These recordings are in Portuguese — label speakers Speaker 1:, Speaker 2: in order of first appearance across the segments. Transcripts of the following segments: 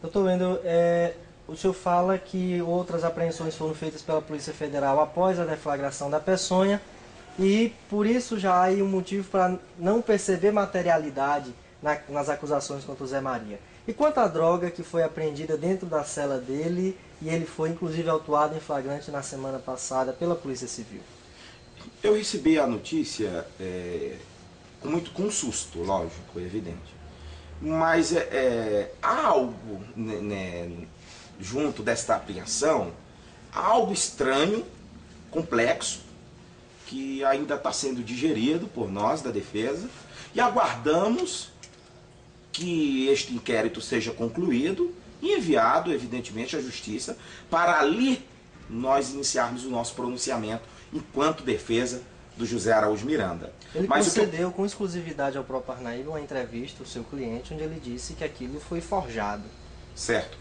Speaker 1: Doutor Wendel, o senhor fala que outras apreensões foram feitas pela Polícia Federal após a deflagração da peçonha e por isso já há aí um motivo para não perceber materialidade nas acusações contra o Zé Maria. E quanto à droga que foi apreendida dentro da cela dele e ele foi inclusive autuado em flagrante na semana passada pela Polícia Civil?
Speaker 2: Eu recebi a notícia com susto, lógico, evidente. Mas há algo junto desta apreensão, há algo estranho, complexo, que ainda está sendo digerido por nós da defesa e aguardamos que este inquérito seja concluído e enviado, evidentemente, à Justiça, para ali nós iniciarmos o nosso pronunciamento enquanto defesa do José Araújo Miranda.
Speaker 1: Ele concedeu com exclusividade ao próprio Parnaíba uma entrevista ao seu cliente, onde ele disse que aquilo foi forjado.
Speaker 2: Certo.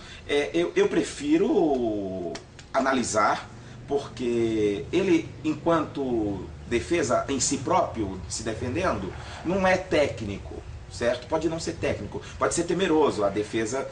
Speaker 2: Eu prefiro analisar, porque ele, enquanto defesa em si próprio, se defendendo, não é técnico. Certo? Pode não ser técnico, pode ser temeroso. A defesa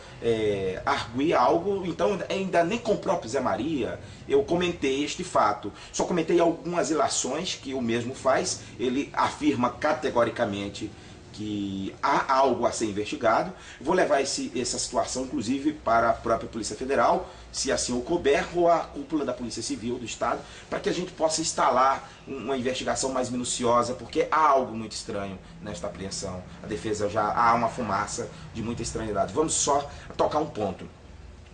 Speaker 2: arguir algo, então ainda nem com o próprio Zé Maria eu comentei este fato. Só comentei algumas ilações que o mesmo faz. Ele afirma categoricamente que há algo a ser investigado. Vou levar essa situação, inclusive, para a própria Polícia Federal, se assim o couber, ou a cúpula da Polícia Civil do Estado, para que a gente possa instalar uma investigação mais minuciosa, porque há algo muito estranho nesta apreensão. A defesa já há uma fumaça de muita estranhidade. Vamos só tocar um ponto.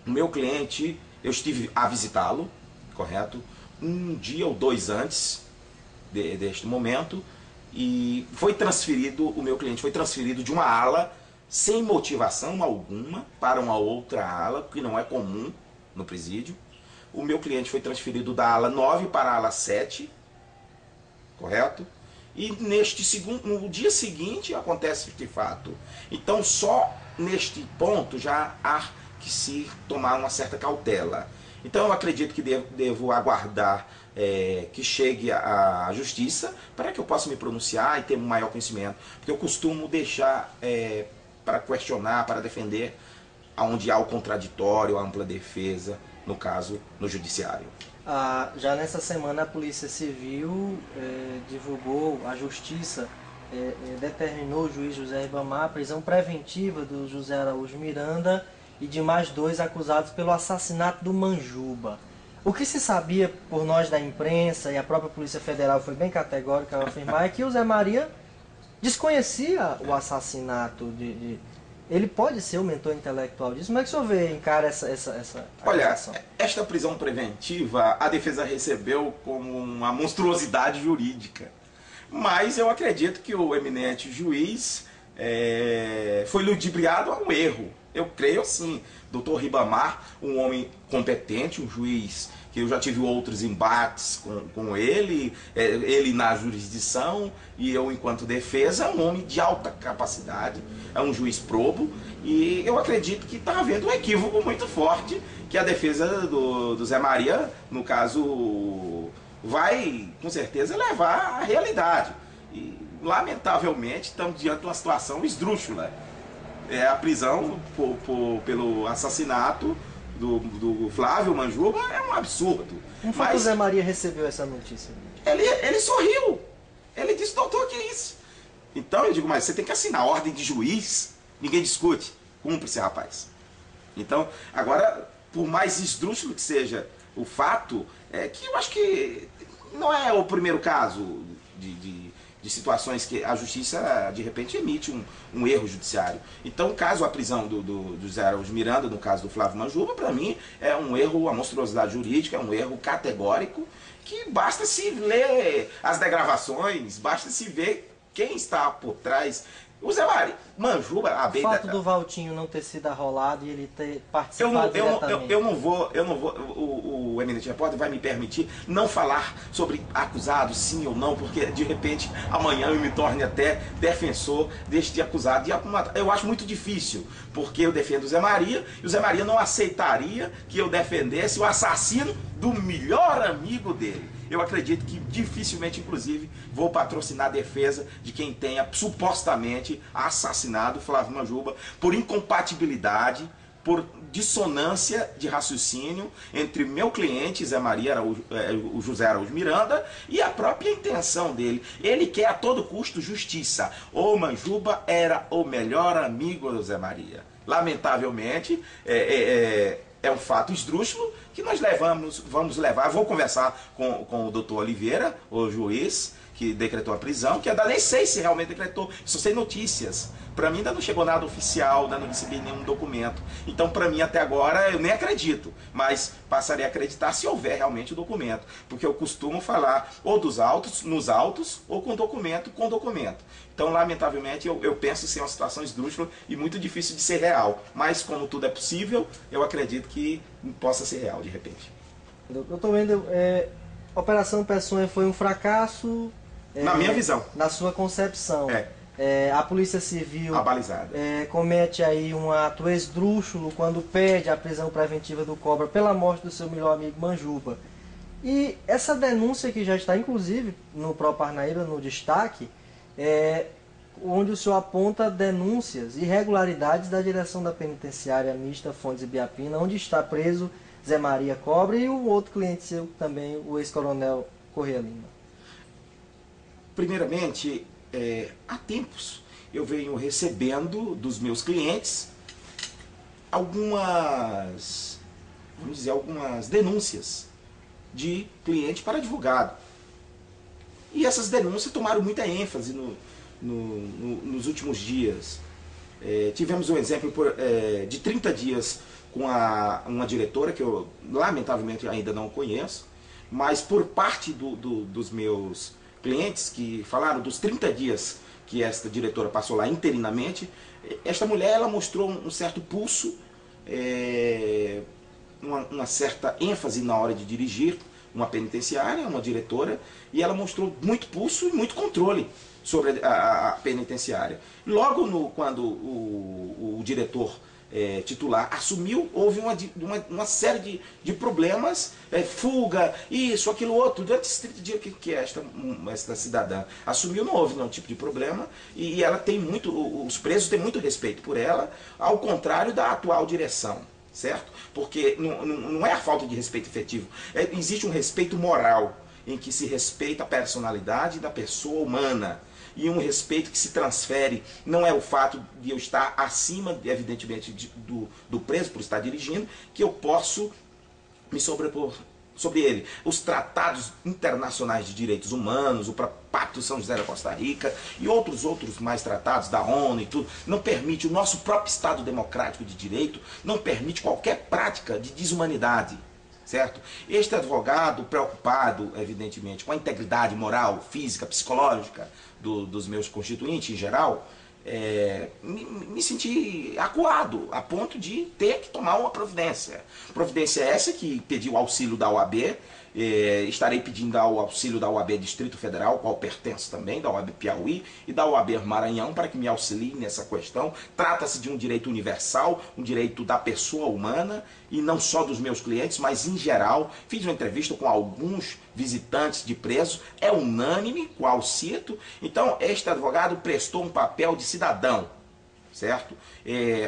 Speaker 2: O meu cliente, eu estive a visitá-lo, correto? Um dia ou dois antes deste momento, e o meu cliente foi transferido de uma ala sem motivação alguma para uma outra ala, que não é comum no presídio. O meu cliente foi transferido da ala 9 para a ala 7, correto? E no dia seguinte acontece este fato. Então só neste ponto já há que se tomar uma certa cautela. Então eu acredito que devo aguardar que chegue a Justiça para que eu possa me pronunciar e ter um maior conhecimento. Porque eu costumo deixar para questionar, para defender, onde há o contraditório, a ampla defesa, no caso, no Judiciário.
Speaker 1: Já nessa semana a Polícia Civil divulgou, a Justiça determinou o juiz José Ribamar a prisão preventiva do José Araújo Miranda e de mais 2 acusados pelo assassinato do Manjuba. O que se sabia por nós da imprensa, e a própria Polícia Federal foi bem categórica ao afirmar, é que o Zé Maria desconhecia o assassinato Ele pode ser o mentor intelectual disso? Como é que o senhor encara essa
Speaker 2: Olha,
Speaker 1: acusação?
Speaker 2: esta prisão preventiva a defesa recebeu como uma monstruosidade jurídica. Mas eu acredito que o eminente juiz foi ludibriado a um erro. Eu creio assim. Dr. Ribamar, um homem competente, um juiz que eu já tive outros embates com ele, ele na jurisdição e eu enquanto defesa, um homem de alta capacidade, é um juiz probo, e eu acredito que está havendo um equívoco muito forte que a defesa do Zé Maria, no caso, vai com certeza levar à realidade. E lamentavelmente estamos diante de uma situação esdrúxula. A prisão pelo assassinato do Flávio Manjuba é um absurdo.
Speaker 1: Como foi que o Zé Maria recebeu essa notícia?
Speaker 2: Ele sorriu. Ele disse, doutor, que isso? Então eu digo, mas você tem que assinar a ordem de juiz, ninguém discute. Cumpre-se, rapaz. Então, agora, por mais esdrúxulo que seja o fato, que eu acho que não é o primeiro caso de situações que a justiça, de repente, emite um erro judiciário. Então, caso a prisão do José Araújo Miranda, no caso do Flávio Manjuba, para mim, é um erro, uma monstruosidade jurídica, é um erro categórico, que basta se ler as degravações, basta se ver quem está por trás. O Zé Manjuba,
Speaker 1: o fato do Valtinho não ter sido arrolado e ele ter participado diretamente.
Speaker 2: Eu não vou, o eminente repórter vai me permitir não falar sobre acusado, sim ou não, porque de repente amanhã eu me torne até defensor deste acusado. E eu acho muito difícil, porque eu defendo o Zé Maria, e o Zé Maria não aceitaria que eu defendesse o assassino do melhor amigo dele. Eu acredito que dificilmente, inclusive, vou patrocinar a defesa de quem tenha supostamente assassinado Flávio Manjuba por incompatibilidade por dissonância de raciocínio entre meu cliente, o José Araújo Miranda, e a própria intenção dele. Ele quer a todo custo justiça. O Manjuba era o melhor amigo do Zé Maria. Lamentavelmente, é um fato esdrúxulo que nós vamos levar. Vou conversar com o doutor Oliveira, o juiz que decretou a prisão, que ainda nem sei se realmente decretou, só sei notícias. Para mim ainda não chegou nada oficial, ainda não recebi nenhum documento. Então, para mim, até agora, eu nem acredito, mas passarei a acreditar se houver realmente o documento. Porque eu costumo falar ou dos autos, nos autos, ou com documento. Então, lamentavelmente, eu penso ser uma situação esdrúxula e muito difícil de ser real. Mas, como tudo é possível, eu acredito que possa ser real, de repente.
Speaker 1: Doutor Wendel, a Operação Peçonha foi um fracasso...
Speaker 2: na minha visão.
Speaker 1: Na sua concepção. A Polícia Civil
Speaker 2: abalizada.
Speaker 1: Comete aí um ato esdrúxulo quando pede a prisão preventiva do Cobra pela morte do seu melhor amigo Manjuba. E essa denúncia que já está, inclusive, no próprio Parnaíba, no destaque, onde o senhor aponta denúncias, irregularidades da direção da penitenciária mista Fontes e Biapina, onde está preso Zé Maria Cobra e o outro cliente seu também, o ex-coronel Correia Lima.
Speaker 2: Primeiramente, há tempos eu venho recebendo dos meus clientes algumas denúncias de cliente para advogado. E essas denúncias tomaram muita ênfase nos últimos dias. Tivemos um exemplo de 30 dias com uma diretora que eu lamentavelmente ainda não conheço, mas por parte dos meus clientes que falaram dos 30 dias que esta diretora passou lá interinamente, esta mulher ela mostrou um certo pulso, uma certa ênfase na hora de dirigir uma penitenciária, uma diretora, e ela mostrou muito pulso e muito controle sobre a penitenciária. Logo quando o diretor titular assumiu, houve uma série de problemas, fuga, isso, aquilo, outro. Durante esses 30 dias que esta cidadã assumiu, não houve nenhum tipo de problema, e ela tem os presos têm muito respeito por ela, ao contrário da atual direção, certo? Porque não é a falta de respeito efetivo, existe um respeito moral, em que se respeita a personalidade da pessoa humana, e um respeito que se transfere, não é o fato de eu estar acima, evidentemente, do preso por estar dirigindo, que eu posso me sobrepor sobre ele. Os tratados internacionais de direitos humanos, o Pacto São José da Costa Rica e outros mais tratados da ONU e tudo, não permite, o nosso próprio Estado democrático de direito não permite qualquer prática de desumanidade. Certo? Este advogado, preocupado, evidentemente, com a integridade moral, física, psicológica dos meus constituintes em geral, me senti acuado, a ponto de ter que tomar uma providência. Providência essa que pediu auxílio da OAB, estarei pedindo o auxílio da OAB Distrito Federal, qual pertenço também, da OAB Piauí e da OAB Maranhão, para que me auxiliem nessa questão. Trata-se de um direito universal, um direito da pessoa humana, e não só dos meus clientes, mas em geral. Fiz uma entrevista com alguns visitantes de presos, é unânime, qual cito. Então, este advogado prestou um papel de cidadão, certo?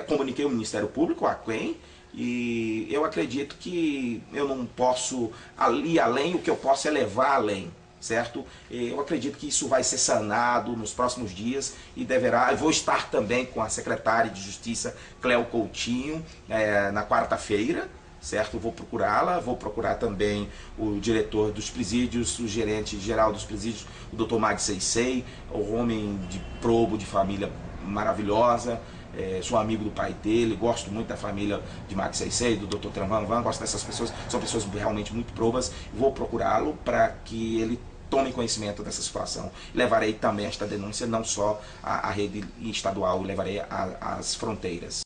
Speaker 2: Comuniquei ao Ministério Público, a quem, e eu acredito que eu não posso ir além, o que eu posso é levar além, certo? Eu acredito que isso vai ser sanado nos próximos dias e eu vou estar também com a secretária de Justiça, Cleo Coutinho, na quarta-feira, certo? Eu vou procurá-la, vou procurar também o diretor dos presídios, o gerente geral dos presídios, o Dr. Mag Seisei, o homem de probo, de família maravilhosa. Sou amigo do pai dele, gosto muito da família de Max Seisei, do Dr. Tranvan, gosto dessas pessoas, são pessoas realmente muito probas. Vou procurá-lo para que ele tome conhecimento dessa situação. Levarei também esta denúncia não só à rede estadual, levarei às fronteiras.